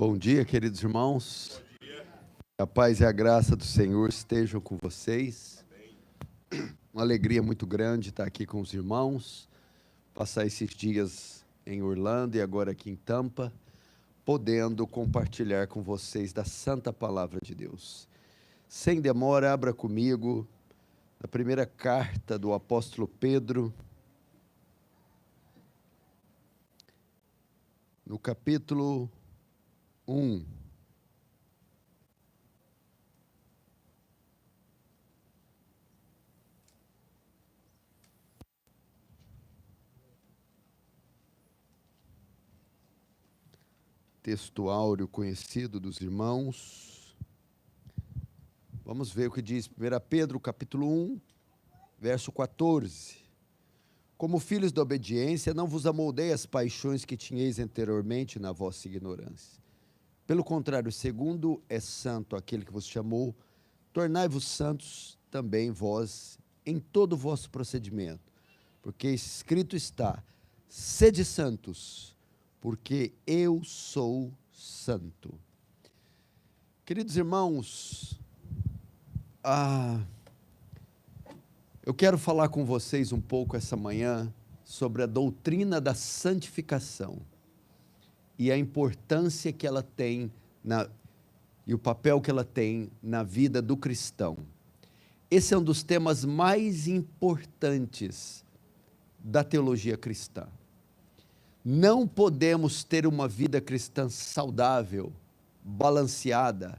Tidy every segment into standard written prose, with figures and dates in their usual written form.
Bom dia, queridos irmãos. A paz e a graça do Senhor estejam com vocês. Uma alegria muito grande estar aqui com os irmãos, passar esses dias em Orlando e agora aqui em Tampa, podendo compartilhar com vocês da santa palavra de Deus. Sem demora, abra comigo a primeira carta do apóstolo Pedro, no capítulo 1. Texto áureo conhecido dos irmãos. Vamos ver o que diz 1 Pedro, capítulo 1, verso 14. Como filhos da obediência, não vos amoldei as paixões que tinhais anteriormente na vossa ignorância. Pelo contrário, segundo é santo aquele que vos chamou, tornai-vos santos também vós em todo o vosso procedimento, porque escrito está: sede santos, porque eu sou santo. Queridos irmãos, eu quero falar com vocês um pouco essa manhã sobre a doutrina da santificação e a importância que ela tem e o papel que ela tem na vida do cristão. Esse é um dos temas mais importantes da teologia cristã. Não podemos ter uma vida cristã saudável, balanceada,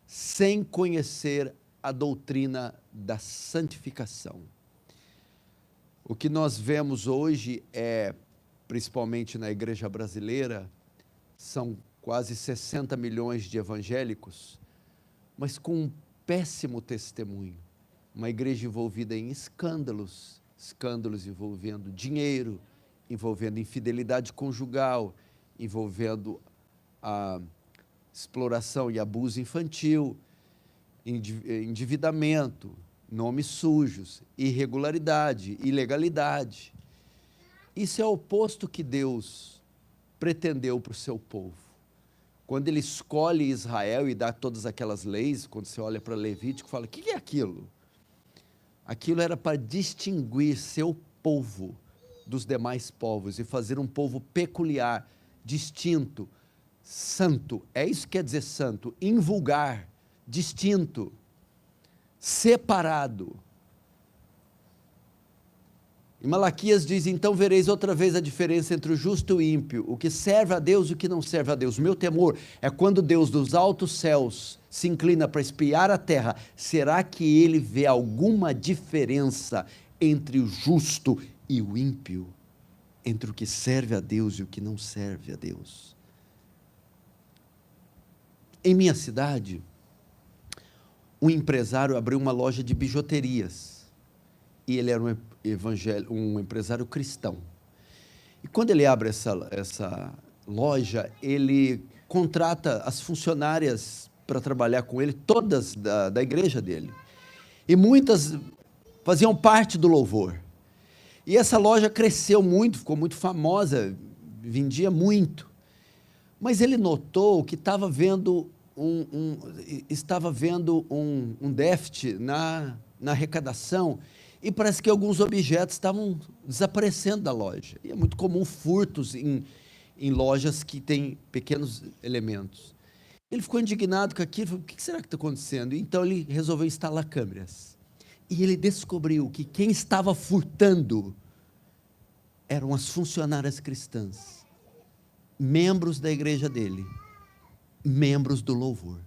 sem conhecer a doutrina da santificação. O que nós vemos hoje principalmente na igreja brasileira, são quase 60 milhões de evangélicos, mas com um péssimo testemunho. Uma igreja envolvida em escândalos envolvendo dinheiro, envolvendo infidelidade conjugal, envolvendo a exploração e abuso infantil, endividamento, nomes sujos, irregularidade, ilegalidade. Isso é o oposto que Deus pretendeu para o seu povo. Quando ele escolhe Israel e dá todas aquelas leis, quando você olha para Levítico, fala: o que é aquilo? Aquilo era para distinguir seu povo dos demais povos e fazer um povo peculiar, distinto, santo. É isso que quer dizer santo: invulgar, distinto, separado. E Malaquias diz: então vereis outra vez a diferença entre o justo e o ímpio, o que serve a Deus e o que não serve a Deus. Meu temor é quando Deus dos altos céus se inclina para espiar a terra, será que ele vê alguma diferença entre o justo e o ímpio, entre o que serve a Deus e o que não serve a Deus? Em minha cidade, um empresário abriu uma loja de bijuterias, e ele era um empresário cristão. E quando ele abre essa loja, ele contrata as funcionárias para trabalhar com ele, todas da igreja dele, e muitas faziam parte do louvor. E essa loja cresceu muito, ficou muito famosa, vendia muito. Mas ele notou que estava havendo um déficit na arrecadação, e parece que alguns objetos estavam desaparecendo da loja. E é muito comum furtos em lojas que têm pequenos elementos. Ele ficou indignado com aquilo, falou: o que será que está acontecendo? Então ele resolveu instalar câmeras. E ele descobriu que quem estava furtando eram as funcionárias cristãs, membros da igreja dele, membros do louvor.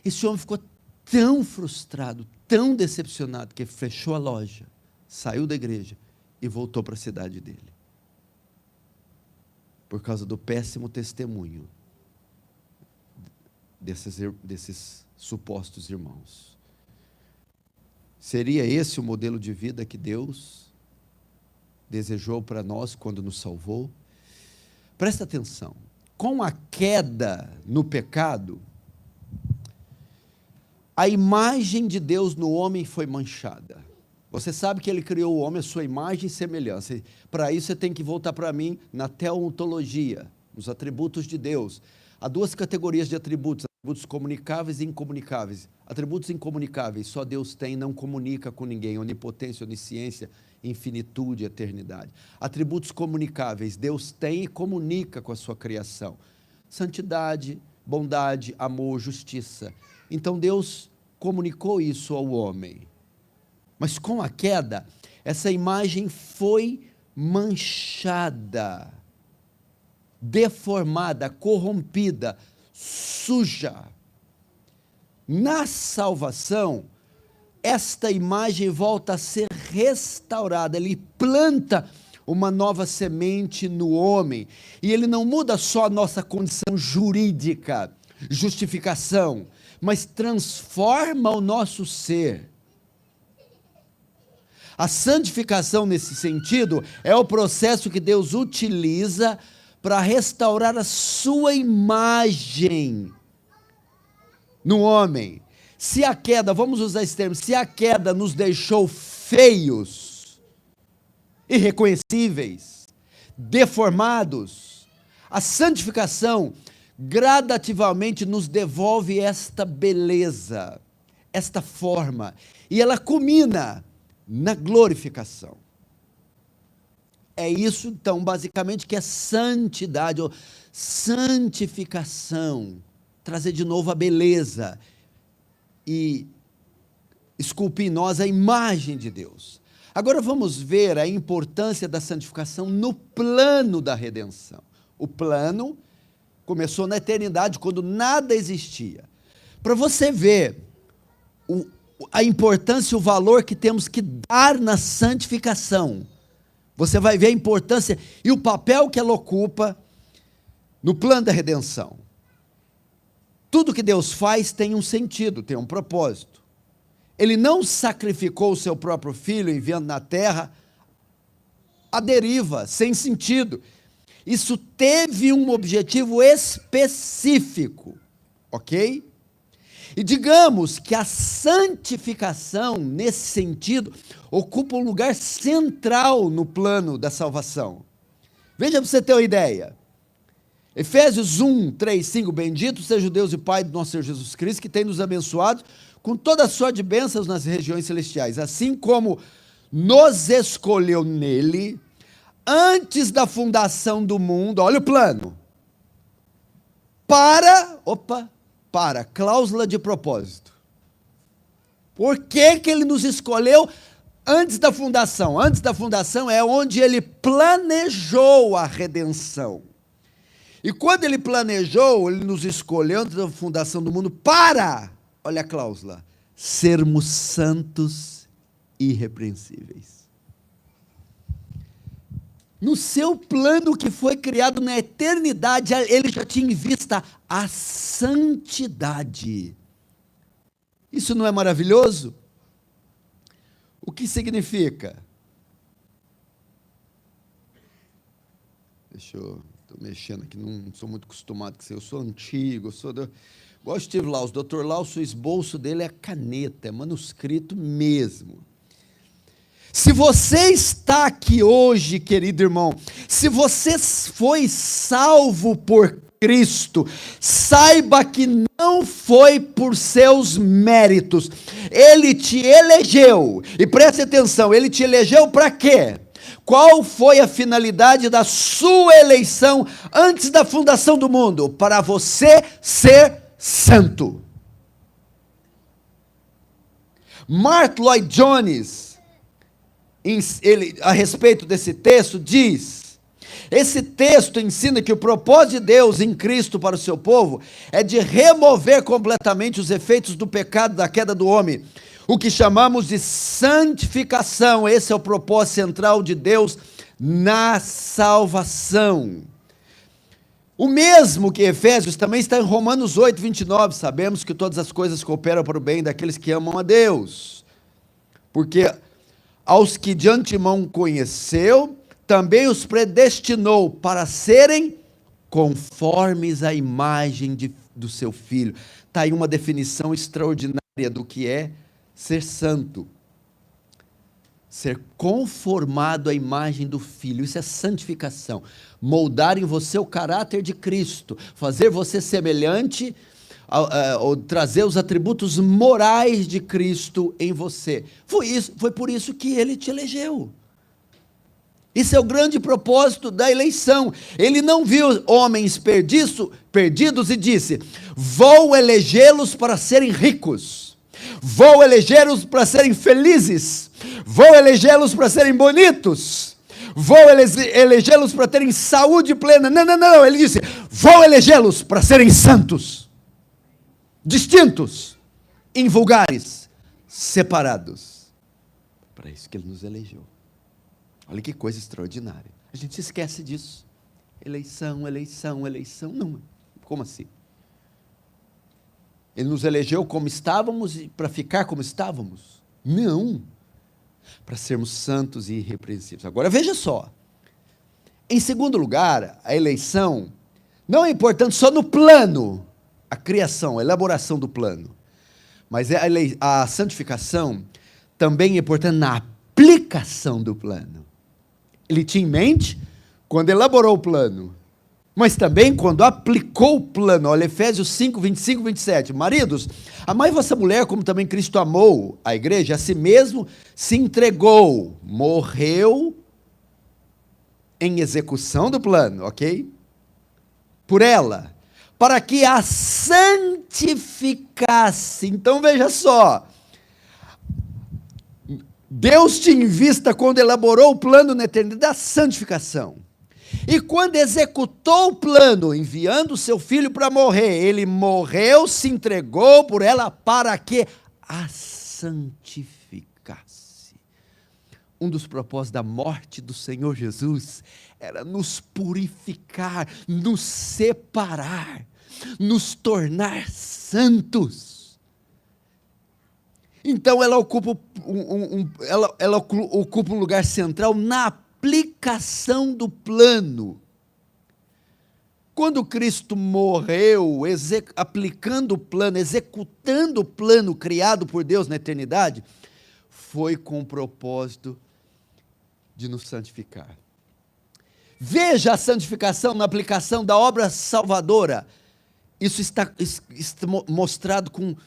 Esse homem ficou tão frustrado, tão decepcionado, que fechou a loja, saiu da igreja e voltou para a cidade dele, por causa do péssimo testemunho desses supostos irmãos. Seria esse o modelo de vida que Deus desejou para nós quando nos salvou? Presta atenção: com a queda no pecado, a imagem de Deus no homem foi manchada. Você sabe que ele criou o homem à sua imagem e semelhança. Para isso você tem que voltar para mim na teontologia, nos atributos de Deus. Há duas categorias de atributos: atributos comunicáveis e incomunicáveis. Atributos incomunicáveis, só Deus tem, não comunica com ninguém: onipotência, onisciência, infinitude, eternidade. Atributos comunicáveis, Deus tem e comunica com a sua criação: santidade, bondade, amor, justiça. Então Deus comunicou isso ao homem. Mas com a queda, essa imagem foi manchada, deformada, corrompida, suja. Na salvação, esta imagem volta a ser restaurada. Ele planta uma nova semente no homem, e ele não muda só a nossa condição jurídica, justificação, mas transforma o nosso ser. A santificação, nesse sentido, é o processo que Deus utiliza para restaurar a sua imagem no homem. Se a queda, vamos usar esse termo, se a queda nos deixou feios, irreconhecíveis, deformados, a santificação gradativamente nos devolve esta beleza, esta forma, e ela culmina na glorificação. É isso, então, basicamente, que é santidade, ou santificação, trazer de novo a beleza e esculpir em nós a imagem de Deus. Agora vamos ver a importância da santificação no plano da redenção. O plano começou na eternidade, quando nada existia. Para você ver a importância e o valor que temos que dar na santificação, você vai ver a importância e o papel que ela ocupa no plano da redenção. Tudo que Deus faz tem um sentido, tem um propósito. Ele não sacrificou o seu próprio filho, enviando na terra à deriva, sem sentido. Isso teve um objetivo específico, ok? E digamos que a santificação, nesse sentido, ocupa um lugar central no plano da salvação. Veja para você ter uma ideia. Efésios 1, 3, 5, bendito seja o Deus e Pai do nosso Senhor Jesus Cristo, que tem nos abençoado com toda a sorte de bênçãos nas regiões celestiais, assim como nos escolheu nele, antes da fundação do mundo, olha o plano, para, cláusula de propósito. Por que ele nos escolheu antes da fundação? Antes da fundação é onde ele planejou a redenção. E quando ele planejou, ele nos escolheu antes da fundação do mundo para, olha a cláusula, sermos santos e irrepreensíveis. No seu plano que foi criado na eternidade, ele já tinha em vista a santidade. Isso não é maravilhoso? O que significa? Estou mexendo aqui, não sou muito acostumado com isso. Eu sou antigo, igual eu estive lá, o Dr. Lauso, o esboço dele é caneta, é manuscrito mesmo. Se você está aqui hoje, querido irmão, se você foi salvo por Cristo, saiba que não foi por seus méritos. Ele te elegeu, e preste atenção, ele te elegeu para quê? Qual foi a finalidade da sua eleição antes da fundação do mundo? Para você ser santo. Martyn Lloyd-Jones, a respeito desse texto, diz: esse texto ensina que o propósito de Deus em Cristo para o seu povo é de remover completamente os efeitos do pecado, da queda do homem, o que chamamos de santificação. Esse é o propósito central de Deus na salvação. O mesmo que Efésios também está em Romanos 8, 29, sabemos que todas as coisas cooperam para o bem daqueles que amam a Deus, porque aos que de antemão conheceu, também os predestinou para serem conformes à imagem do seu Filho. Está aí uma definição extraordinária do que é ser santo. ser conformado à imagem do Filho. Isso é santificação. Moldar em você o caráter de Cristo, fazer você semelhante, ou trazer os atributos morais de Cristo em você. Foi por isso que ele te elegeu. Isso é o grande propósito da eleição. Ele não viu homens perdidos e disse: vou elegê-los para serem ricos, vou elegê-los para serem felizes, vou elegê-los para serem bonitos, vou elegê-los para terem saúde plena. Não, não, não. Ele disse: vou elegê-los para serem santos, distintos, invulgares, separados. Para isso que ele nos elegeu. Olha que coisa extraordinária. A gente se esquece disso. Eleição, eleição, eleição. Não, como assim? Ele nos elegeu como estávamos e para ficar como estávamos? Não. Para sermos santos e irrepreensíveis. Agora veja só. Em segundo lugar, a eleição não é importante só no plano, a criação, a elaboração do plano. Mas a santificação também é importante na aplicação do plano. Ele tinha em mente quando elaborou o plano, mas também quando aplicou o plano. Olha, Efésios 5, 25, 27. Maridos, amai vossa mulher como também Cristo amou a igreja, a si mesmo se entregou, morreu em execução do plano, ok? Por ela, para que a santificasse. Então veja só, Deus tinha em vista, quando elaborou o plano na eternidade, da santificação. E quando executou o plano, enviando o seu filho para morrer, ele morreu, se entregou por ela para que a santificasse. Um dos propósitos da morte do Senhor Jesus era nos purificar, nos separar, nos tornar santos. Então ela ocupa ocupa um lugar central na aplicação do plano. Quando Cristo morreu, aplicando o plano, executando o plano criado por Deus na eternidade, foi com o propósito de nos santificar. Veja a santificação na aplicação da obra salvadora. Isso está mostrado com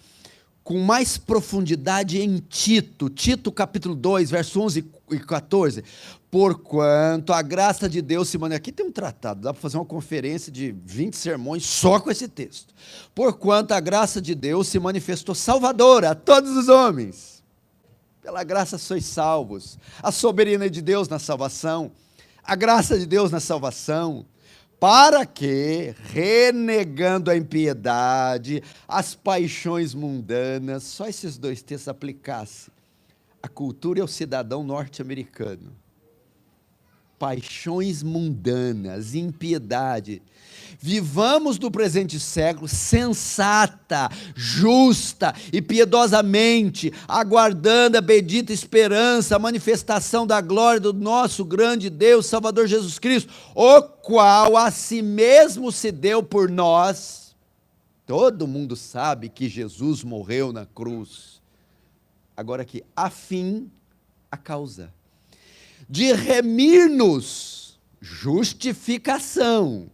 mais profundidade em Tito capítulo 2, verso 11 e 14, porquanto a graça de Deus se manifestou, aqui tem um tratado, dá para fazer uma conferência de 20 sermões só com esse texto, porquanto a graça de Deus se manifestou salvadora a todos os homens, pela graça sois salvos, a soberania de Deus na salvação, a graça de Deus na salvação, para que, renegando a impiedade, as paixões mundanas, só esses dois textos aplicassem a cultura e ao cidadão norte-americano. Paixões mundanas, impiedade. Vivamos no presente século sensata, justa e piedosamente, aguardando a bendita esperança, a manifestação da glória do nosso grande Deus, Salvador Jesus Cristo, o qual a si mesmo se deu por nós. Todo mundo sabe que Jesus morreu na cruz. Agora aqui, a fim, a causa de remir-nos, justificação,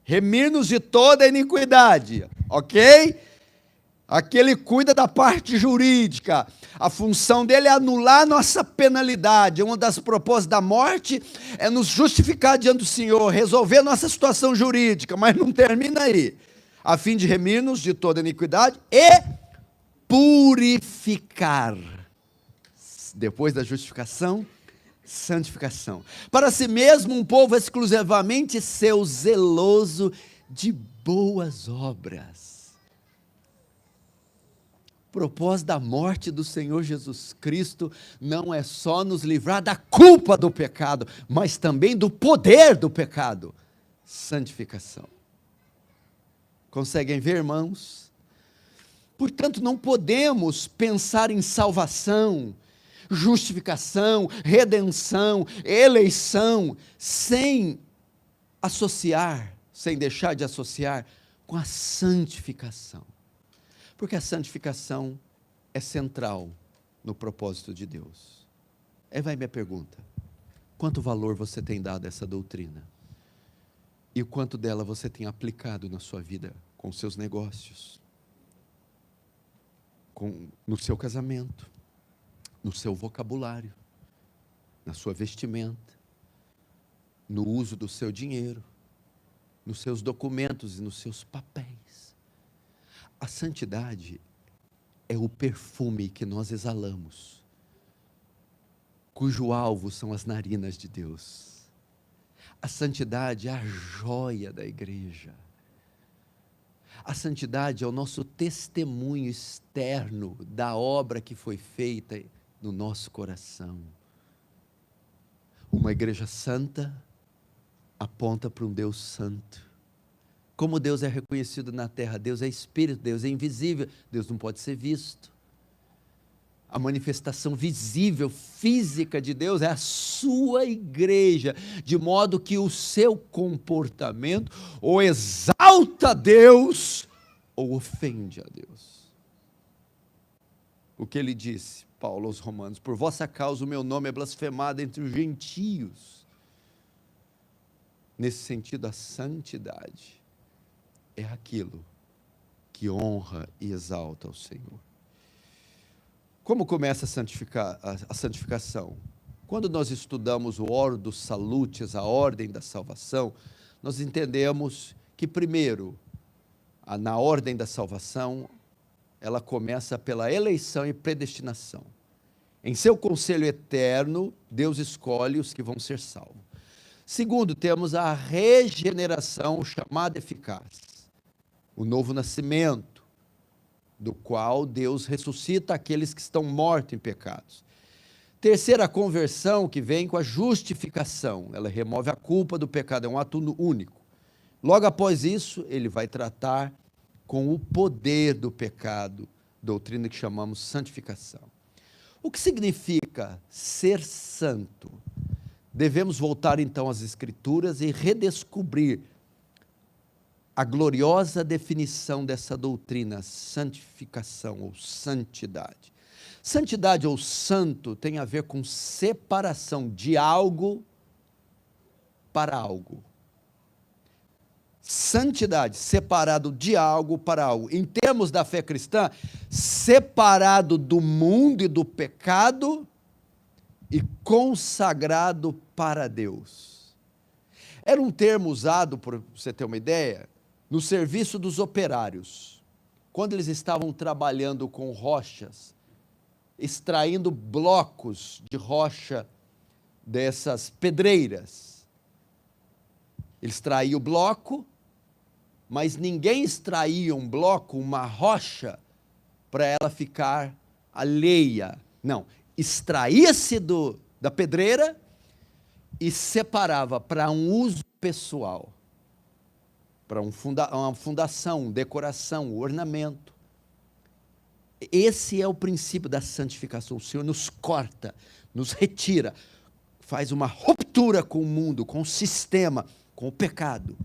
remir-nos de toda a iniquidade, ok? Aqui ele cuida da parte jurídica, a função dele é anular nossa penalidade. Uma das propósitos da morte é nos justificar diante do Senhor, resolver nossa situação jurídica, mas não termina aí, a fim de remir-nos de toda a iniquidade e purificar, depois da justificação, santificação, para si mesmo um povo exclusivamente seu, zeloso de boas obras. O propósito da morte do Senhor Jesus Cristo não é só nos livrar da culpa do pecado, mas também do poder do pecado, santificação. Conseguem ver, irmãos? Portanto, não podemos pensar em salvação, justificação, redenção, eleição, sem associar, sem deixar de associar com a santificação. Porque a santificação é central no propósito de Deus. Aí vai minha pergunta: quanto valor você tem dado a essa doutrina? E o quanto dela você tem aplicado na sua vida, com seus negócios, no seu casamento, no seu vocabulário, na sua vestimenta, no uso do seu dinheiro, nos seus documentos e nos seus papéis? A santidade é o perfume que nós exalamos, cujo alvo são as narinas de Deus. A santidade é a joia da igreja. A santidade é o nosso testemunho externo da obra que foi feita no nosso coração. Uma igreja santa aponta para um Deus santo. Como Deus é reconhecido na terra? Deus é espírito, Deus é invisível, Deus não pode ser visto. A manifestação visível, física de Deus é a sua igreja, de modo que o seu comportamento ou exalta Deus ou ofende a Deus. O que ele disse, Paulo aos Romanos: por vossa causa o meu nome é blasfemado entre os gentios. Nesse sentido, a santidade é aquilo que honra e exalta o Senhor. Como começa a santificação? Quando nós estudamos o Ordo Salutis, a ordem da salvação, nós entendemos que, primeiro, na ordem da salvação, ela começa pela eleição e predestinação. Em seu conselho eterno, Deus escolhe os que vão ser salvos. Segundo, temos a regeneração chamada eficaz, o novo nascimento, do qual Deus ressuscita aqueles que estão mortos em pecados. Terceira, a conversão, que vem com a justificação. Ela remove a culpa do pecado, é um ato único. Logo após isso, ele vai tratar com o poder do pecado, doutrina que chamamos santificação. O que significa ser santo? Devemos voltar então às Escrituras e redescobrir a gloriosa definição dessa doutrina, santificação ou santidade. Santidade ou santo tem a ver com separação de algo para algo. Santidade, separado de algo para algo. Em termos da fé cristã, separado do mundo e do pecado e consagrado para Deus. Era um termo usado, para você ter uma ideia, no serviço dos operários, quando eles estavam trabalhando com rochas, extraindo blocos de rocha dessas pedreiras. Eles extraíam o bloco, mas ninguém extraía um bloco, uma rocha, para ela ficar alheia. Não, extraía-se da pedreira e separava para um uso pessoal, para uma fundação, decoração, ornamento. Esse é o princípio da santificação. O Senhor nos corta, nos retira, faz uma ruptura com o mundo, com o sistema, com o pecado,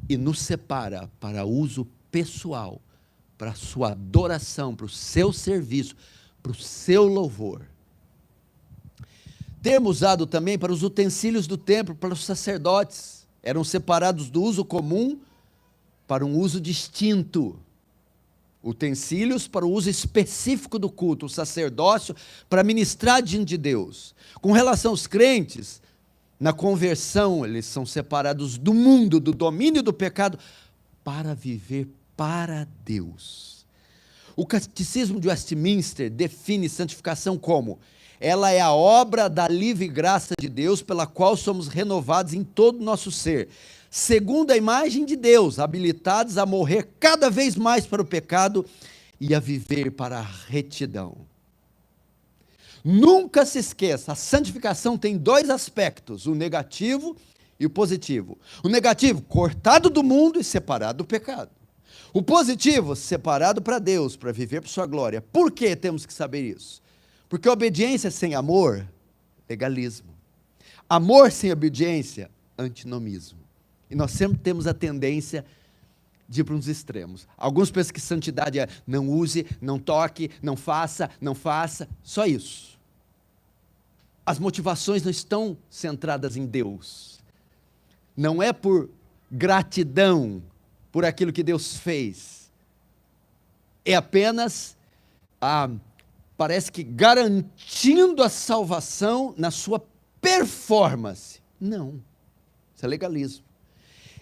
e nos separa para uso pessoal, para a sua adoração, para o seu serviço, para o seu louvor. Termo usado também para os utensílios do templo, para os sacerdotes. Eram separados do uso comum para um uso distinto. Utensílios para o uso específico do culto, o sacerdócio para ministrar diante de Deus. Com relação aos crentes, na conversão, eles são separados do mundo, do domínio do pecado, para viver para Deus. O Catecismo de Westminster define santificação como: ela é a obra da livre graça de Deus, pela qual somos renovados em todo o nosso ser, segundo a imagem de Deus, habilitados a morrer cada vez mais para o pecado e a viver para a retidão. Nunca se esqueça, a santificação tem dois aspectos, o negativo e o positivo. O negativo, cortado do mundo e separado do pecado. O positivo, separado para Deus, para viver por sua glória. Por que temos que saber isso? Porque obediência sem amor, legalismo. Amor sem obediência, antinomismo. E nós sempre temos a tendência de ir para uns extremos. Alguns pensam que santidade é não use, não toque, não faça, só isso. as motivações não estão centradas em Deus. Não é por gratidão por aquilo que Deus fez. É apenas, parece que garantindo a salvação na sua performance. Não, isso é legalismo.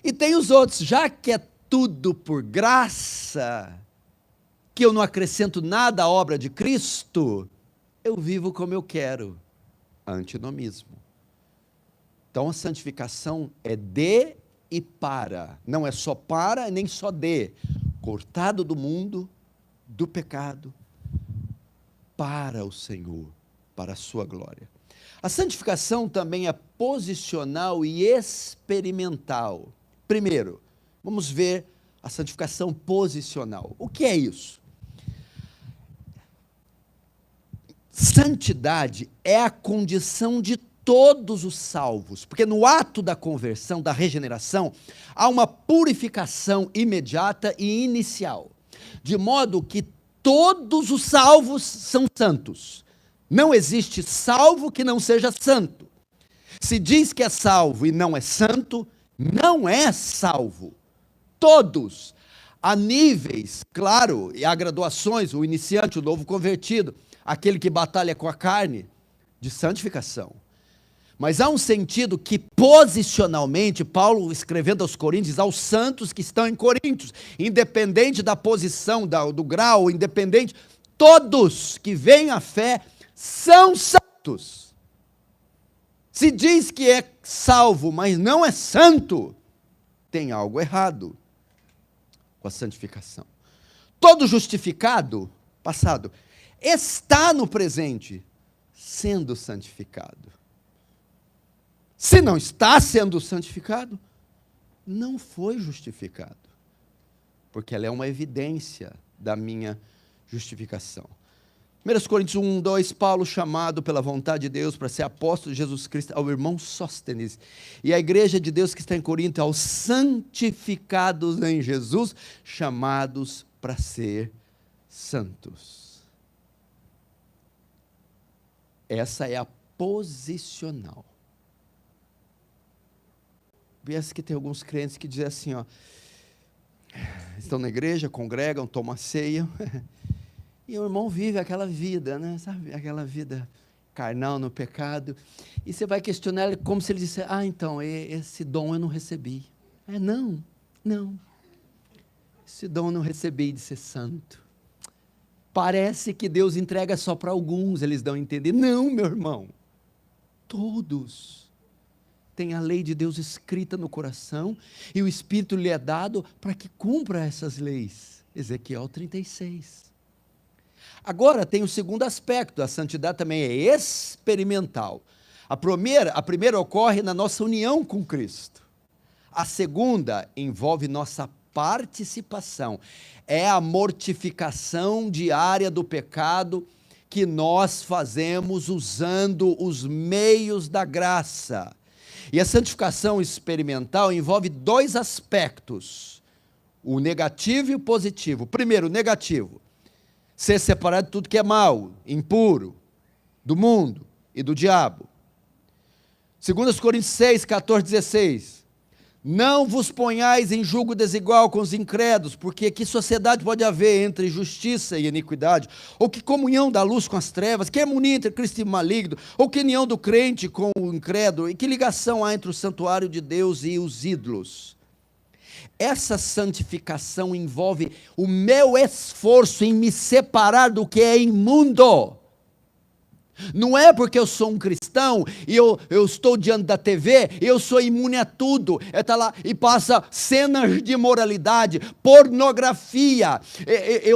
E tem os outros, já que é tudo por graça, que eu não acrescento nada à obra de Cristo, eu vivo como eu quero. Antinomismo. Então a santificação é de e para, não é só para nem só de, cortado do mundo, do pecado, para o Senhor, para a sua glória. A santificação também é posicional e experimental. Primeiro, vamos ver a santificação posicional. O que é isso? Santidade é a condição de todos os salvos, porque no ato da conversão, da regeneração, há uma purificação imediata e inicial, de modo que todos os salvos são santos. Não existe salvo que não seja santo. Se diz que é salvo e não é santo, não é salvo. Todos, há níveis, claro, e há graduações, o iniciante, o novo convertido, aquele que batalha com a carne, de santificação. Mas há um sentido que posicionalmente, Paulo escrevendo aos Coríntios, aos santos que estão em Coríntios, independente da posição, do grau, independente, todos que veem a fé são santos. Se diz que é salvo, mas não é santo, tem algo errado com a santificação. Todo justificado, passado, está no presente, sendo santificado. Se não está sendo santificado, não foi justificado, porque ela é uma evidência da minha justificação. 1 Coríntios 1, 2, Paulo chamado pela vontade de Deus para ser apóstolo de Jesus Cristo ao irmão Sóstenes, e a igreja de Deus que está em Corinto, aos santificados em Jesus, chamados para ser santos. Essa é a posicional. Parece que tem alguns crentes que dizem assim, estão na igreja, congregam, tomam ceia, e o irmão vive aquela vida, né, sabe, aquela vida carnal no pecado, e você vai questionar ele como se ele dissesse, então, esse dom eu não recebi. Não, esse dom eu não recebi de ser santo. Parece que Deus entrega só para alguns, eles dão a entender. Não, meu irmão, todos têm a lei de Deus escrita no coração, e o Espírito lhe é dado para que cumpra essas leis. Ezequiel 36. Agora tem o segundo aspecto, a santidade também é experimental. A primeira ocorre na nossa união com Cristo. A segunda envolve nossa participação. É a mortificação diária do pecado que nós fazemos usando os meios da graça. E a santificação experimental envolve dois aspectos, o negativo e o positivo. Primeiro, o negativo, ser separado de tudo que é mal, impuro, do mundo e do diabo. 2 Coríntios 6, 14, 16. Não vos ponhais em julgo desigual com os incrédulos, porque que sociedade pode haver entre justiça e iniquidade? Ou que comunhão da luz com as trevas? Que harmonia entre Cristo e o maligno? Ou que união do crente com o incrédulo? E que ligação há entre o santuário de Deus e os ídolos? Essa santificação envolve o meu esforço em me separar do que é imundo. Não é porque eu sou um cristão e eu estou diante da TV, eu sou imune a tudo. Está lá e passa cenas de imoralidade, pornografia.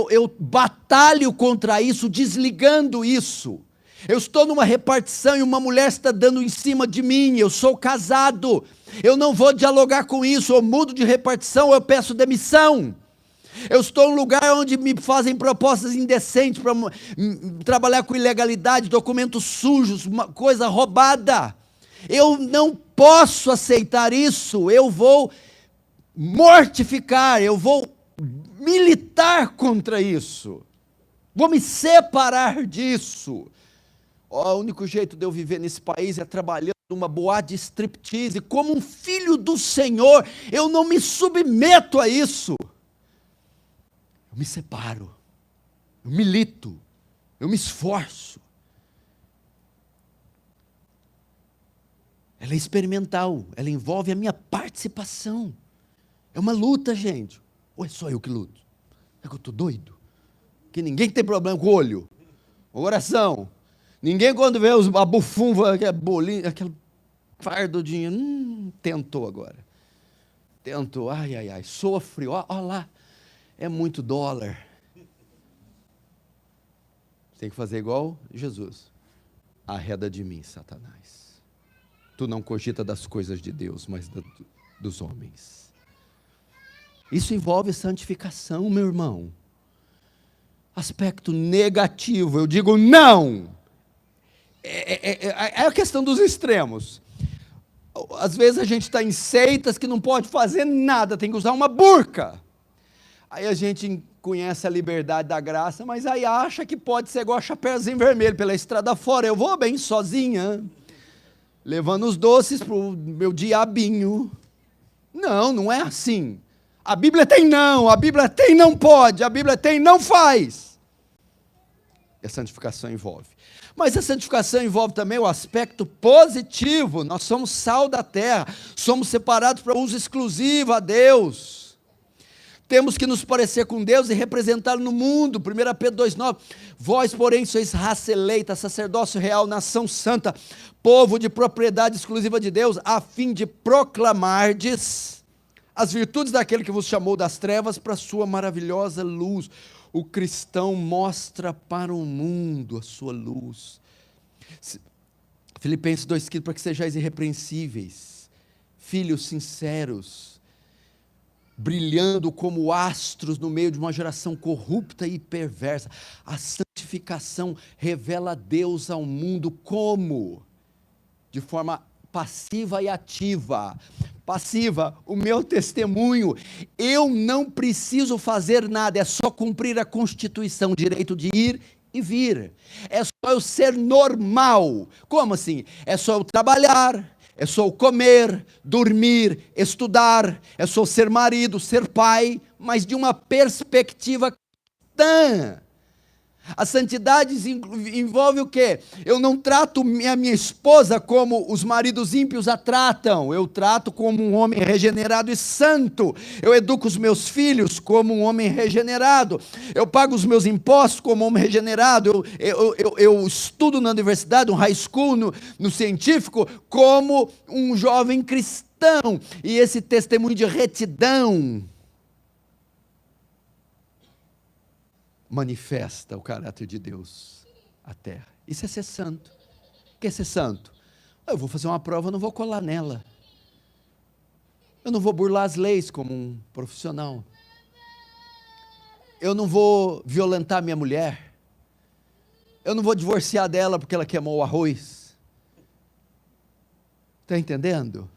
Eu batalho contra isso, desligando isso. Eu estou numa repartição e uma mulher está dando em cima de mim, eu sou casado. Eu não vou dialogar com isso, eu mudo de repartição, eu peço demissão. Eu estou em um lugar onde me fazem propostas indecentes para trabalhar com ilegalidade, documentos sujos, coisa roubada. Eu não posso aceitar isso, eu vou mortificar, eu vou militar contra isso. Vou me separar disso. O único jeito de eu viver nesse país é trabalhando numa boate de striptease. Como um filho do Senhor, eu não me submeto a isso. Eu me separo, eu milito, eu me esforço. Ela é experimental, ela envolve a minha participação. É uma luta, gente. Ou é só eu que luto? É que eu estou doido? Que ninguém tem problema com o olho, o coração. Ninguém, quando vê a bufunfa, aquele bolinho, aquele fardo de dinheiro, tentou agora. Tentou, ai, ai, ai, sofre, ó lá, é muito dólar. Tem que fazer igual Jesus. Arreda de mim, Satanás. Tu não cogita das coisas de Deus, mas dos homens. Isso envolve santificação, meu irmão. Aspecto negativo, eu digo não. É a questão dos extremos. Às vezes a gente está em seitas que não pode fazer nada, tem que usar uma burca. Aí a gente conhece a liberdade da graça, mas aí acha que pode ser igual a Chapeuzinho Vermelho pela estrada fora. Eu vou bem sozinha, levando os doces para o meu diabinho. Não, não é assim. A Bíblia tem não, a Bíblia tem não pode, a Bíblia tem não faz. E a santificação envolve. Mas a santificação envolve também o aspecto positivo. Nós somos sal da terra, somos separados para uso exclusivo a Deus. Temos que nos parecer com Deus e representá-lo no mundo. 1 Pedro 2,9. Vós, porém, sois raça eleita, sacerdócio real, nação santa, povo de propriedade exclusiva de Deus, a fim de proclamardes as virtudes daquele que vos chamou das trevas para a sua maravilhosa luz. O cristão mostra para o mundo a sua luz. Filipenses 2,15, para que sejais irrepreensíveis, filhos sinceros, brilhando como astros no meio de uma geração corrupta e perversa. A santificação revela Deus ao mundo como? De forma passiva e ativa. Passiva, o meu testemunho, eu não preciso fazer nada, é só cumprir a Constituição, direito de ir e vir, é só eu ser normal. Como assim? É só eu trabalhar, é só eu comer, dormir, estudar, é só ser marido, ser pai, mas de uma perspectiva cristã. A santidade envolve o quê? Eu não trato a minha esposa como os maridos ímpios a tratam. Eu trato como um homem regenerado e santo. Eu educo os meus filhos como um homem regenerado. Eu pago os meus impostos como um homem regenerado. Eu estudo na universidade, no high school, no científico, como um jovem cristão. E esse testemunho de retidão manifesta o caráter de Deus à terra. Isso é ser santo. O que é ser santo? Eu vou fazer uma prova, eu não vou colar nela. Eu não vou burlar as leis como um profissional. Eu não vou violentar minha mulher. Eu não vou divorciar dela porque ela queimou o arroz. Está entendendo?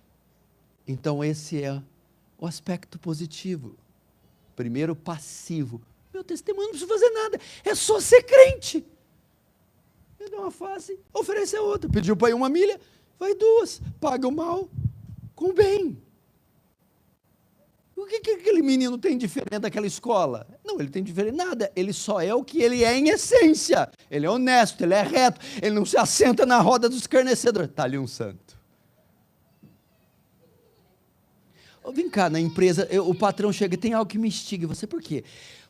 Então esse é o aspecto positivo. Primeiro, passivo. Meu testemunho não precisa fazer nada, é só ser crente. Ele dá uma face, oferece a outra. Pediu para ir 1 milha, vai 2. Paga o mal com o bem. O que aquele menino tem diferente daquela escola? Não, ele tem diferente nada. Ele só é o que ele é em essência. Ele é honesto, ele é reto. Ele não se assenta na roda dos escarnecedores. Está ali um santo. Vem cá, na empresa, o patrão chega e tem algo que me instiga. Você por quê?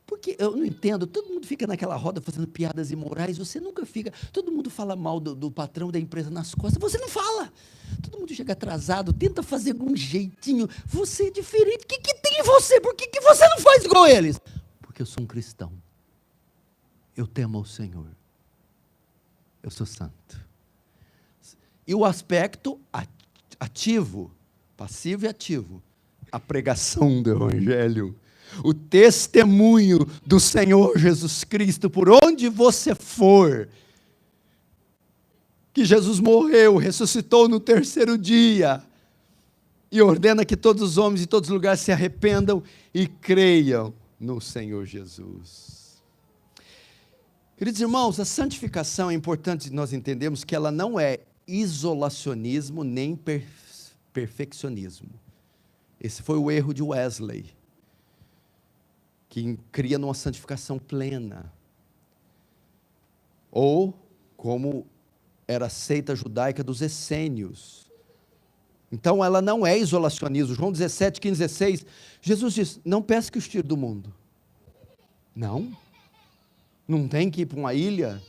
Porque eu não entendo, todo mundo fica naquela roda fazendo piadas imorais, você nunca fica, todo mundo fala mal do patrão da empresa nas costas, você não fala. Todo mundo chega atrasado, tenta fazer algum jeitinho, você é diferente, o que tem em você? Por que você não faz igual eles? Porque eu sou um cristão, eu temo ao Senhor, eu sou santo. E o aspecto ativo, passivo e ativo, a pregação do Evangelho, o testemunho do Senhor Jesus Cristo, por onde você for, que Jesus morreu, ressuscitou no 3º dia, e ordena que todos os homens em todos os lugares se arrependam e creiam no Senhor Jesus. Queridos irmãos, a santificação é importante nós entendermos que ela não é isolacionismo nem perfeccionismo. Esse foi o erro de Wesley, que cria numa santificação plena. Ou, como era a seita judaica dos essênios. Então, ela não é isolacionismo. João 17, 15, 16, Jesus diz, não peça que os tire do mundo. Não tem que ir para uma ilha,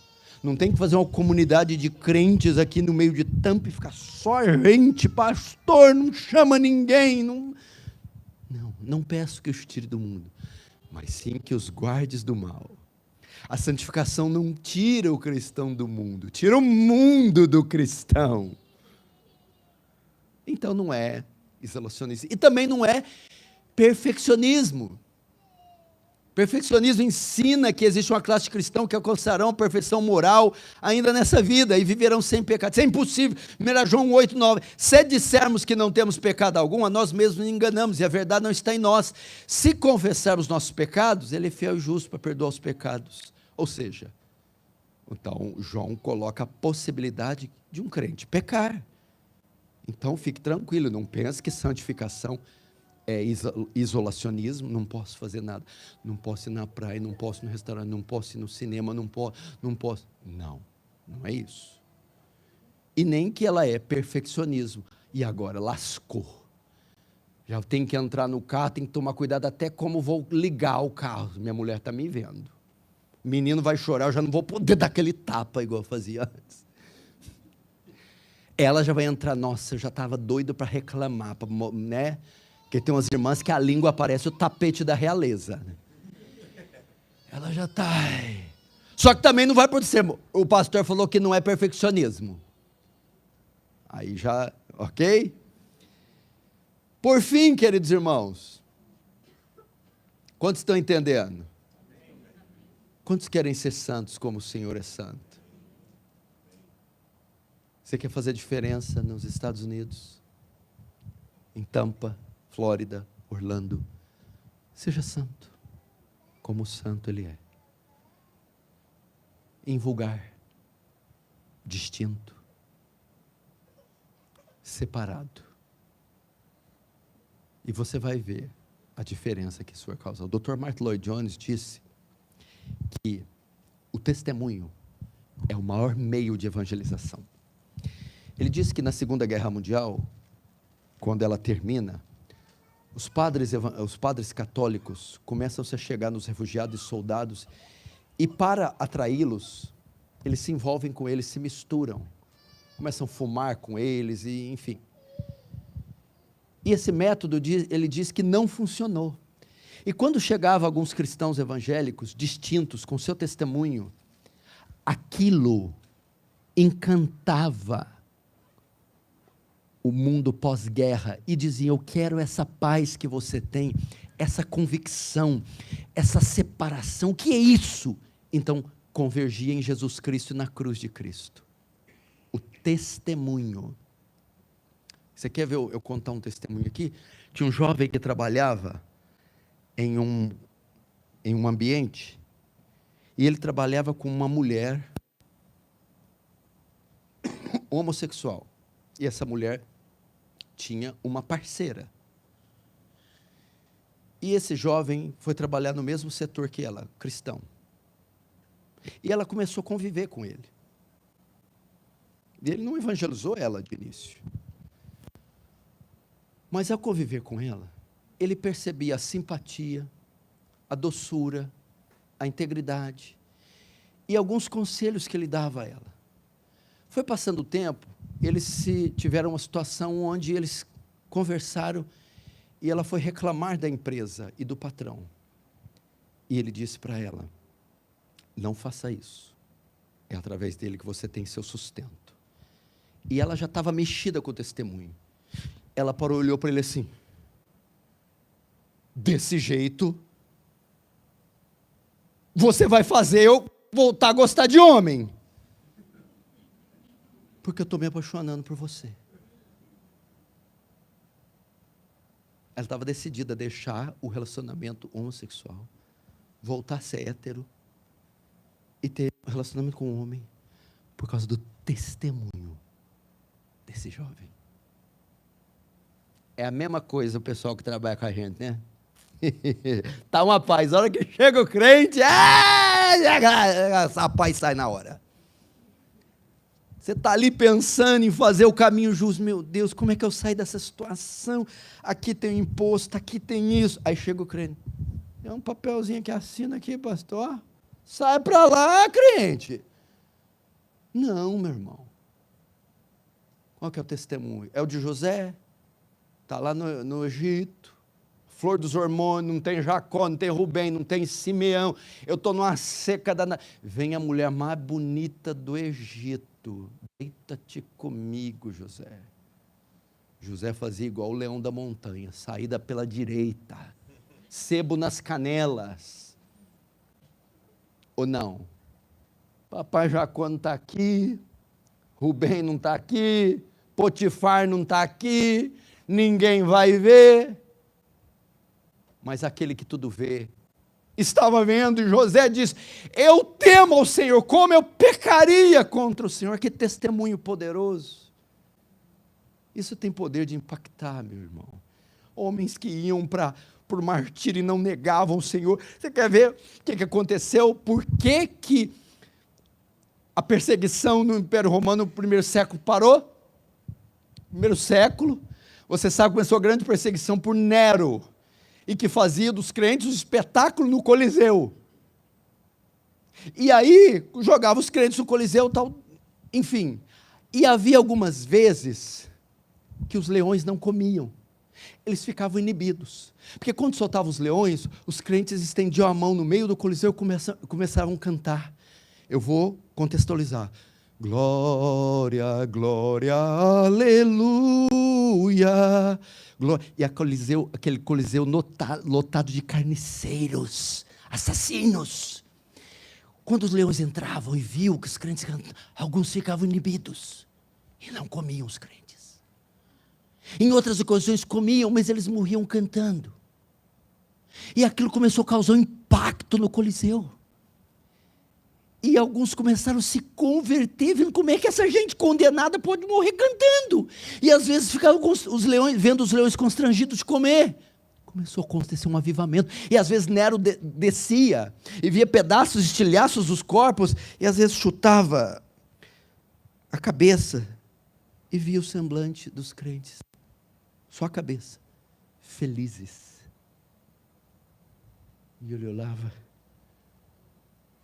não tem que fazer uma comunidade de crentes aqui no meio de Tampa e ficar só gente, pastor, não chama ninguém. Não peço que os tire do mundo, mas sim que os guardes do mal. A santificação não tira o cristão do mundo, tira o mundo do cristão. Então não é isolacionismo. E também não é perfeccionismo. Perfeccionismo ensina que existe uma classe de cristãos que alcançarão a perfeição moral ainda nessa vida e viverão sem pecado. Isso é impossível. 1 João 8, 9. Se dissermos que não temos pecado algum, a nós mesmos nos enganamos e a verdade não está em nós. Se confessarmos nossos pecados, Ele é fiel e justo para perdoar os pecados. Ou seja, então João coloca a possibilidade de um crente pecar. Então fique tranquilo, não pense que santificação é isolacionismo, não posso fazer nada, não posso ir na praia, não posso ir no restaurante, não posso ir no cinema, não posso. Não é isso. E nem que ela é perfeccionismo. E agora, lascou. Já tenho que entrar no carro, tenho que tomar cuidado até como vou ligar o carro. Minha mulher está me vendo. O menino vai chorar, eu já não vou poder dar aquele tapa igual eu fazia antes. Ela já vai entrar, nossa, eu já estava doido para reclamar, né? Porque tem umas irmãs que a língua parece o tapete da realeza. Ela já está. Só que também não vai por ser. O pastor falou que não é perfeccionismo. Aí já, ok? Por fim, queridos irmãos, quantos estão entendendo? Quantos querem ser santos como o Senhor é santo? Você quer fazer diferença nos Estados Unidos? Em Tampa, Flórida, Orlando? Seja santo, como o santo Ele é. Invulgar, distinto, separado. E você vai ver a diferença que isso vai causar. O Dr. Martin Lloyd Jones disse que o testemunho é o maior meio de evangelização. Ele disse que na Segunda Guerra Mundial, quando ela termina, os padres católicos começam-se a chegar nos refugiados e soldados, e para atraí-los, eles se envolvem com eles, se misturam, começam a fumar com eles, e enfim. E esse método, ele diz que não funcionou. E quando chegavam alguns cristãos evangélicos, distintos, com seu testemunho, aquilo encantava o mundo pós-guerra, e diziam, eu quero essa paz que você tem, essa convicção, essa separação, o que é isso? Então, convergia em Jesus Cristo e na cruz de Cristo. O testemunho. Você quer ver eu contar um testemunho aqui? Tinha um jovem que trabalhava em um ambiente, e ele trabalhava com uma mulher homossexual, e essa mulher tinha uma parceira, e esse jovem foi trabalhar no mesmo setor que ela, cristão, e ela começou a conviver com ele, e ele não evangelizou ela de início, mas ao conviver com ela, ele percebia a simpatia, a doçura, a integridade, e alguns conselhos que ele dava a ela. Foi passando o tempo, eles tiveram uma situação onde eles conversaram, e ela foi reclamar da empresa e do patrão, e ele disse para ela, não faça isso, é através dele que você tem seu sustento. E ela já estava mexida com o testemunho, ela parou e olhou para ele assim, desse jeito, você vai fazer eu voltar a gostar de homem, porque eu estou me apaixonando por você. Ela estava decidida a deixar o relacionamento homossexual, voltar a ser hétero, e ter relacionamento com o homem por causa do testemunho desse jovem. É a mesma coisa o pessoal que trabalha com a gente, né? Tá uma paz, a hora que chega o crente, a paz sai na hora. Você está ali pensando em fazer o caminho justo. Meu Deus, como é que eu saio dessa situação? Aqui tem imposto, aqui tem isso. Aí chega o crente. Tem um papelzinho que assina aqui, pastor. Sai para lá, crente. Não, meu irmão. Qual que é o testemunho? É o de José. Está lá no Egito. Flor dos hormônios, não tem Jacó, não tem Rubem, não tem Simeão. Eu estou numa seca danada. Vem a mulher mais bonita do Egito. Deita-te comigo, José. José fazia igual o leão da montanha, saída pela direita, sebo nas canelas. Ou não? Papai Jacó não está aqui, Rubem não está aqui, Potifar não está aqui, ninguém vai ver. Mas aquele que tudo vê, estava vendo, e José diz: eu temo ao Senhor, como eu pecaria contra o Senhor. Que testemunho poderoso. Isso tem poder de impactar, meu irmão. Homens que iam por martírio e não negavam o Senhor. Você quer ver o que aconteceu? Por que a perseguição no Império Romano no primeiro século parou? Primeiro século, você sabe, começou a grande perseguição por Nero, e que fazia dos crentes um espetáculo no Coliseu. E aí, jogava os crentes no Coliseu, tal, enfim. E havia algumas vezes que os leões não comiam. Eles ficavam inibidos. Porque quando soltavam os leões, os crentes estendiam a mão no meio do Coliseu e começavam a cantar. Eu vou contextualizar. Glória, glória, aleluia. E aquele coliseu lotado de carniceiros, assassinos. Quando os leões entravam e viam que os crentes cantavam, alguns ficavam inibidos e não comiam os crentes. Em outras ocasiões comiam, mas eles morriam cantando. E aquilo começou a causar um impacto no coliseu. E alguns começaram a se converter, vendo como é que essa gente condenada pode morrer cantando. E às vezes ficavam os leões, vendo os leões constrangidos de comer. Começou a acontecer um avivamento. E às vezes Nero descia e via pedaços, estilhaços dos corpos, e às vezes chutava a cabeça e via o semblante dos crentes. Só a cabeça. Felizes. E ele olhava.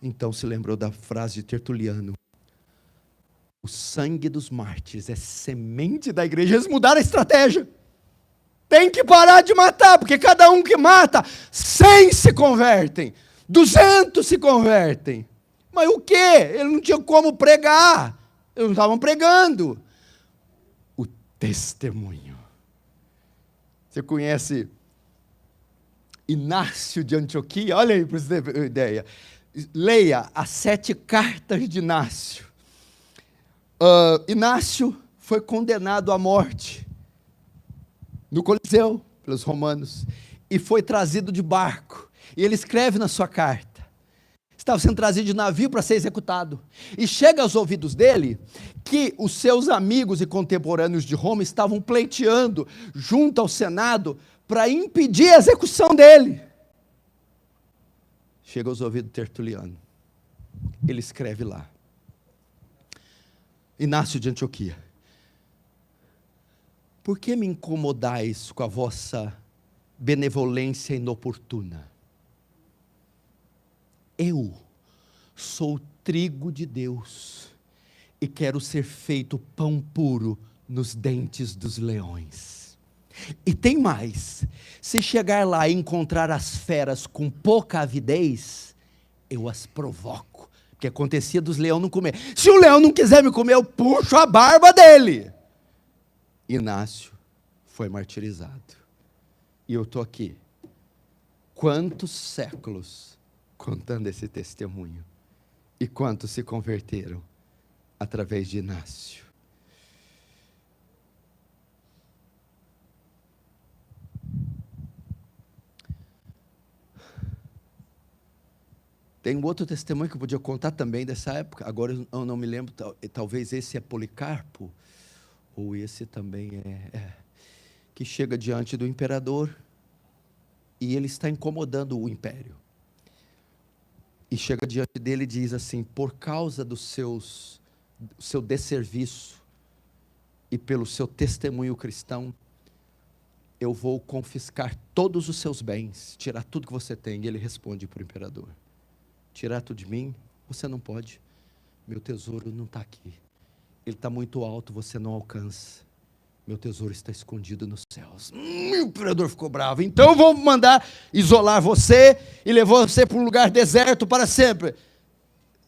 Então se lembrou da frase de Tertuliano: o sangue dos mártires é semente da igreja. Eles mudaram a estratégia. Tem que parar de matar, porque cada um que mata, 100 se convertem, 200 se convertem. Mas o quê? Eles não tinham como pregar. Eles não estavam pregando. O testemunho. Você conhece Inácio de Antioquia? Olha aí para você ter uma ideia. Leia as 7 cartas de Inácio. Inácio foi condenado à morte no Coliseu pelos romanos e foi trazido de barco. E ele escreve na sua carta: estava sendo trazido de navio para ser executado. E chega aos ouvidos dele que os seus amigos e contemporâneos de Roma estavam pleiteando junto ao Senado para impedir a execução dele. Chega aos ouvidos de Tertuliano. Ele escreve lá: Inácio de Antioquia, por que me incomodais com a vossa benevolência inoportuna? Eu sou trigo de Deus e quero ser feito pão puro nos dentes dos leões. E tem mais: se chegar lá e encontrar as feras com pouca avidez, eu as provoco. Porque acontecia dos leões não comer. Se o leão não quiser me comer, eu puxo a barba dele. Inácio foi martirizado. E eu estou aqui. Quantos séculos contando esse testemunho? E quantos se converteram através de Inácio? Tem um outro testemunho que eu podia contar também dessa época, agora eu não me lembro, talvez esse é Policarpo, ou esse também que chega diante do imperador, e ele está incomodando o império. E chega diante dele e diz assim: por causa do seu desserviço e pelo seu testemunho cristão, eu vou confiscar todos os seus bens, tirar tudo que você tem. E ele responde para o imperador: tirar tudo de mim? Você não pode. Meu tesouro não está aqui. Ele está muito alto, você não alcança. Meu tesouro está escondido nos céus. O imperador ficou bravo. Então vou mandar isolar você e levar você para um lugar deserto para sempre.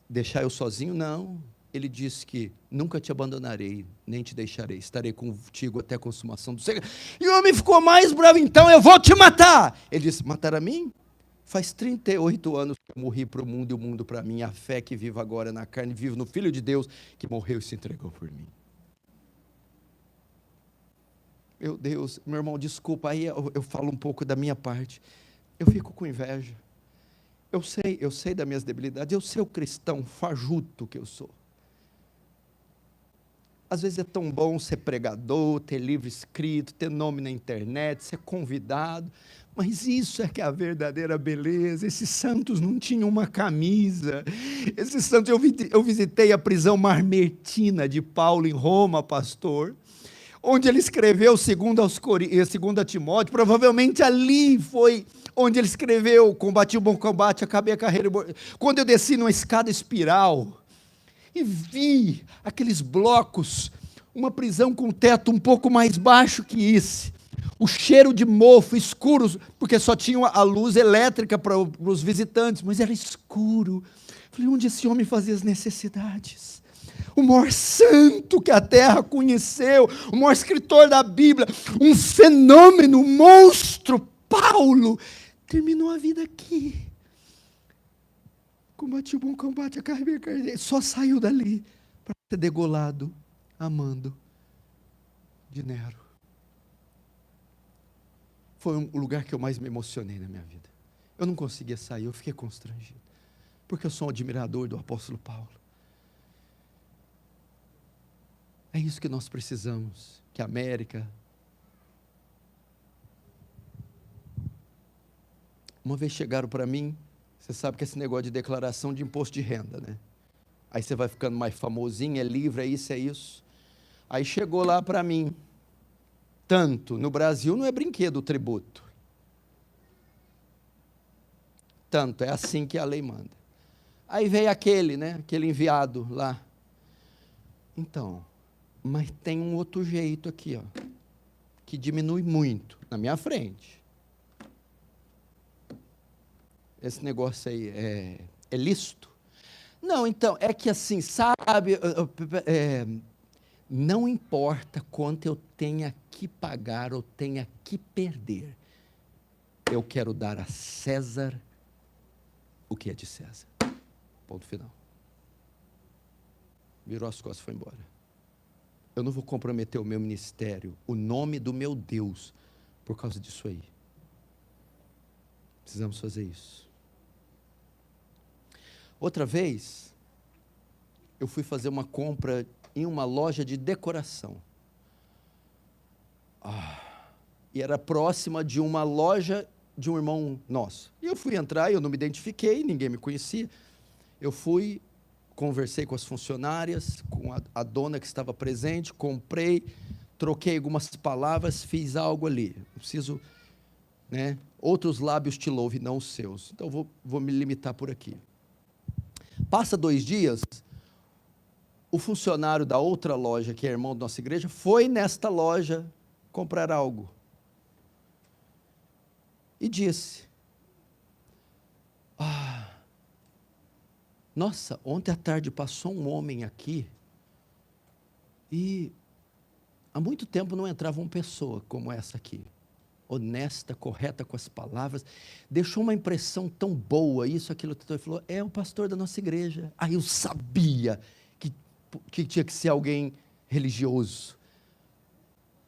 Deixar eu sozinho? Não. Ele disse que nunca te abandonarei, nem te deixarei. Estarei contigo até a consumação do século. E o homem ficou mais bravo. Então eu vou te matar. Ele disse: matar a mim? Faz 38 anos que eu morri para o mundo e o mundo para mim. A fé que vivo agora na carne, vivo no Filho de Deus que morreu e se entregou por mim. Meu Deus, meu irmão, desculpa, aí eu falo um pouco da minha parte. Eu fico com inveja. Eu sei das minhas debilidades, eu sei o cristão fajuto que eu sou. Às vezes é tão bom ser pregador, ter livro escrito, ter nome na internet, ser convidado, mas isso é que é a verdadeira beleza. Esses santos não tinham uma camisa. Esses santos, eu visitei a prisão Marmertina de Paulo em Roma, pastor, onde ele escreveu 2 Timóteo. Provavelmente ali foi onde ele escreveu: combati o bom combate, acabei a carreira. Quando eu desci numa escada espiral e vi aqueles blocos, uma prisão com teto um pouco mais baixo que esse, o cheiro de mofo, escuro, porque só tinha a luz elétrica para os visitantes, mas era escuro. Falei: onde esse homem fazia as necessidades? O maior santo que a terra conheceu, o maior escritor da Bíblia, um fenômeno, um monstro, Paulo, terminou a vida aqui. Combati o bom combate, acabei a carreira. Só saiu dali para ser degolado, amando de Nero. Foi o lugar que eu mais me emocionei na minha vida. Eu não conseguia sair, eu fiquei constrangido, porque eu sou um admirador do apóstolo Paulo. É isso que nós precisamos, que a América... Uma vez chegaram para mim, você sabe que esse negócio de declaração de imposto de renda, né? Aí você vai ficando mais famosinho, é livre, é isso, é isso. Aí chegou lá para mim, tanto, no Brasil não é brinquedo o tributo. Tanto, é assim que a lei manda. Aí veio aquele, né? Aquele enviado lá. Então... mas tem um outro jeito aqui, ó, que diminui muito, na minha frente. Esse negócio aí é lícito? Não, então, é que assim, sabe, não importa quanto eu tenha que pagar ou tenha que perder, eu quero dar a César o que é de César. Ponto final. Virou as costas e foi embora. Eu não vou comprometer o meu ministério, o nome do meu Deus, por causa disso aí. Precisamos fazer isso. Outra vez, eu fui fazer uma compra em uma loja de decoração. E era próxima de uma loja de um irmão nosso. E eu fui entrar, eu não me identifiquei, ninguém me conhecia. Eu fui... conversei com as funcionárias, com a dona que estava presente, comprei, troquei algumas palavras, fiz algo ali. Eu preciso, né? Outros lábios te louvem, não os seus. Então vou me limitar por aqui. Passa 2 dias, o funcionário da outra loja, que é irmão da nossa igreja, foi nesta loja comprar algo. E disse: nossa, ontem à tarde passou um homem aqui e há muito tempo não entrava uma pessoa como essa aqui, honesta, correta com as palavras, deixou uma impressão tão boa, isso, aquilo, ele falou: é o pastor da nossa igreja. Aí eu sabia que tinha que ser alguém religioso,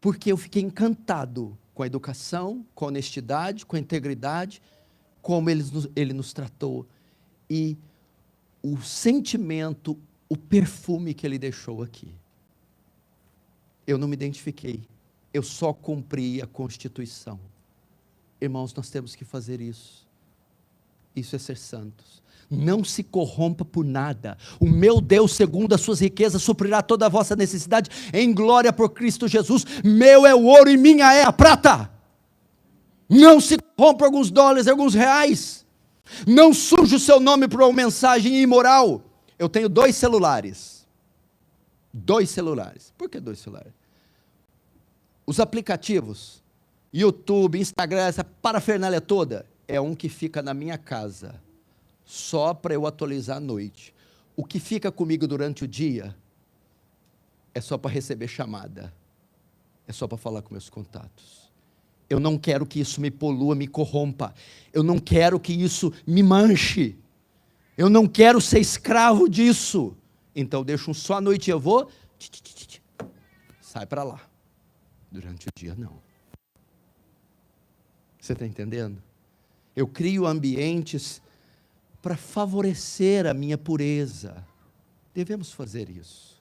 porque eu fiquei encantado com a educação, com a honestidade, com a integridade, como ele nos tratou. e o sentimento, o perfume que ele deixou aqui. Eu não me identifiquei, eu só cumpri a Constituição. Irmãos, nós temos que fazer isso. Isso é ser santos. Não se corrompa por nada. O meu Deus, segundo as suas riquezas, suprirá toda a vossa necessidade em glória por Cristo Jesus. Meu é o ouro e minha é a prata. Não se corrompa alguns dólares, alguns reais. Não suje o seu nome por uma mensagem imoral. Eu tenho 2 celulares. 2 celulares. Por que 2 celulares? Os aplicativos, YouTube, Instagram, essa parafernália toda, é um que fica na minha casa, só para eu atualizar à noite. O que fica comigo durante o dia, é só para receber chamada, é só para falar com meus contatos. Eu não quero que isso me polua, me corrompa, eu não quero que isso me manche, eu não quero ser escravo disso. Então deixo só à noite, eu vou, sai para lá. Durante o dia, não. Você está entendendo? Eu crio ambientes para favorecer a minha pureza. Devemos fazer isso.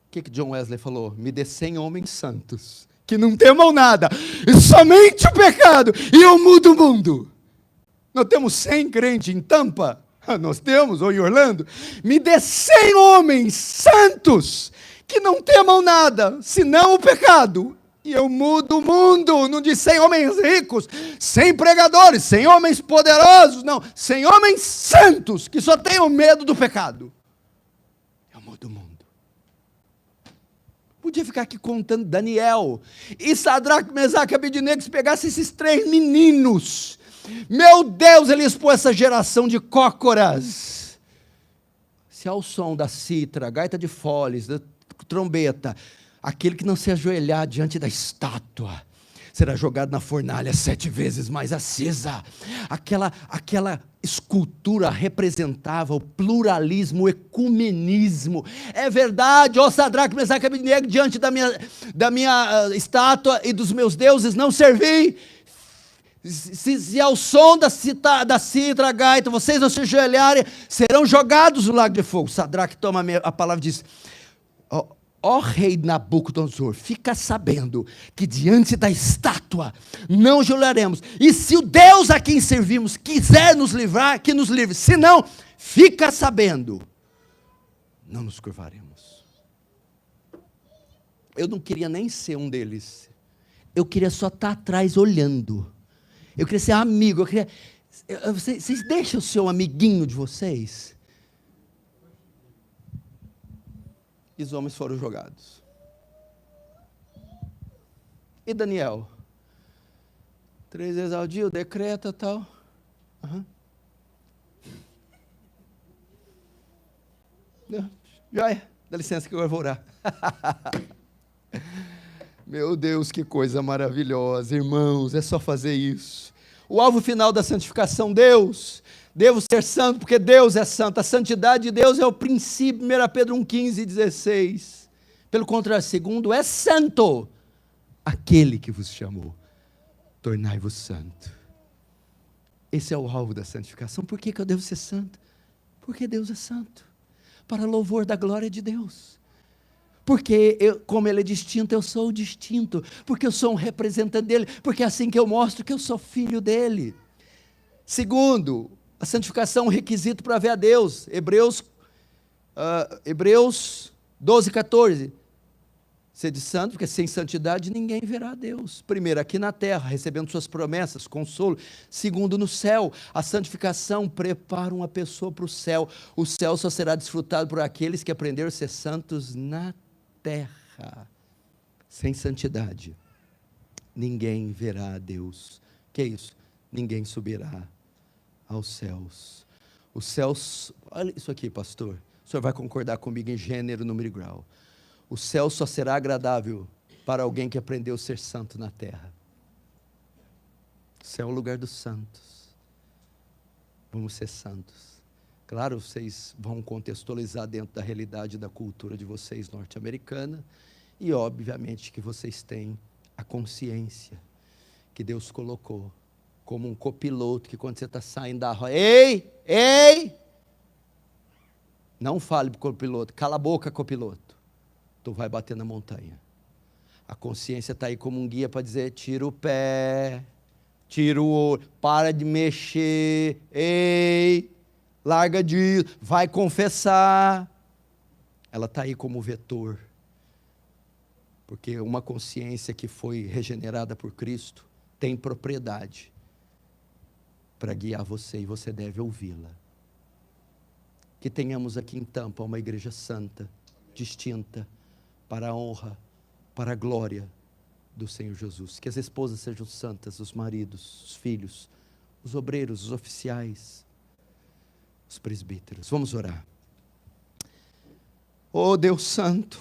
O que John Wesley falou? Me dê 100 homens santos, que não temam nada, e somente o pecado, e eu mudo o mundo. Nós temos 100 crentes em Tampa, nós temos, ou em Orlando. Me dê 100 homens santos, que não temam nada, senão o pecado, e eu mudo o mundo. Não diz 100 homens ricos, 100 pregadores, 100 homens poderosos, não, 100 homens santos, que só tenham medo do pecado. Eu mudo o mundo. Podia ficar aqui contando Daniel, e Sadraque, Mesaque e Abednego, se pegasse esses 3 meninos, meu Deus, ele expôs essa geração de cócoras. Se ao som da cítara, gaita de foles, da trombeta, aquele que não se ajoelhar diante da estátua, será jogado na fornalha 7 vezes mais acesa. Aquela escultura representava o pluralismo, o ecumenismo. É verdade, ó Sadraque, Mesaque e Abednego, diante da minha estátua e dos meus deuses não servi. Se ao som da cítara, gaita, vocês não se ajoelharem, serão jogados no lago de fogo. Sadraque toma a palavra e diz: ó rei Nabucodonosor, fica sabendo que diante da estátua não ajoelharemos. E se o Deus a quem servimos quiser nos livrar, que nos livre. Se não, fica sabendo, não nos curvaremos. Eu não queria nem ser um deles. Eu queria só estar atrás olhando. Eu queria ser amigo, vocês deixam o seu amiguinho de vocês? E os homens foram jogados. E Daniel? 3 vezes ao dia, o decreto e tal. Já é, dá licença que eu vou orar. Meu Deus, que coisa maravilhosa, irmãos, é só fazer isso. O alvo final da santificação, Deus. Devo ser santo porque Deus é santo. A santidade de Deus é o princípio, 1 Pedro 1,15 e 16. Pelo contrário, segundo é santo aquele que vos chamou. Tornai-vos santo. Esse é o alvo da santificação. Por que eu devo ser santo? Porque Deus é santo. Para louvor da glória de Deus. Porque como Ele é distinto, eu sou distinto. Porque eu sou um representante dEle. Porque é assim que eu mostro que eu sou filho dEle. Segundo, a santificação é um requisito para ver a Deus. Hebreus 12, 14. Sede santo, porque sem santidade ninguém verá a Deus. Primeiro, aqui na terra, recebendo suas promessas, consolo. Segundo, no céu, a santificação prepara uma pessoa para o céu. O céu só será desfrutado por aqueles que aprenderam a ser santos na terra. Sem santidade, ninguém verá a Deus. Que é isso? Ninguém subirá aos céus. Os céus, olha isso aqui, pastor. O senhor vai concordar comigo em gênero, número e grau. O céu só será agradável para alguém que aprendeu a ser santo na terra. O céu é o lugar dos santos. Vamos ser santos. Claro, vocês vão contextualizar dentro da realidade da cultura de vocês norte-americana, e obviamente que vocês têm a consciência que Deus colocou como um copiloto, que quando você está saindo da roda, ei, ei, não fale para o copiloto, cala a boca, copiloto, tu vai bater na montanha. A consciência está aí como um guia para dizer, tira o pé, tira o olho, para de mexer, ei, larga disso, vai confessar. Ela está aí como vetor, porque uma consciência que foi regenerada por Cristo tem propriedade para guiar você, e você deve ouvi-la. Que tenhamos aqui em Tampa uma igreja santa, distinta, para a honra, para a glória do Senhor Jesus. Que as esposas sejam santas, os maridos, os filhos, os obreiros, os oficiais, os presbíteros. Vamos orar. Oh Deus Santo,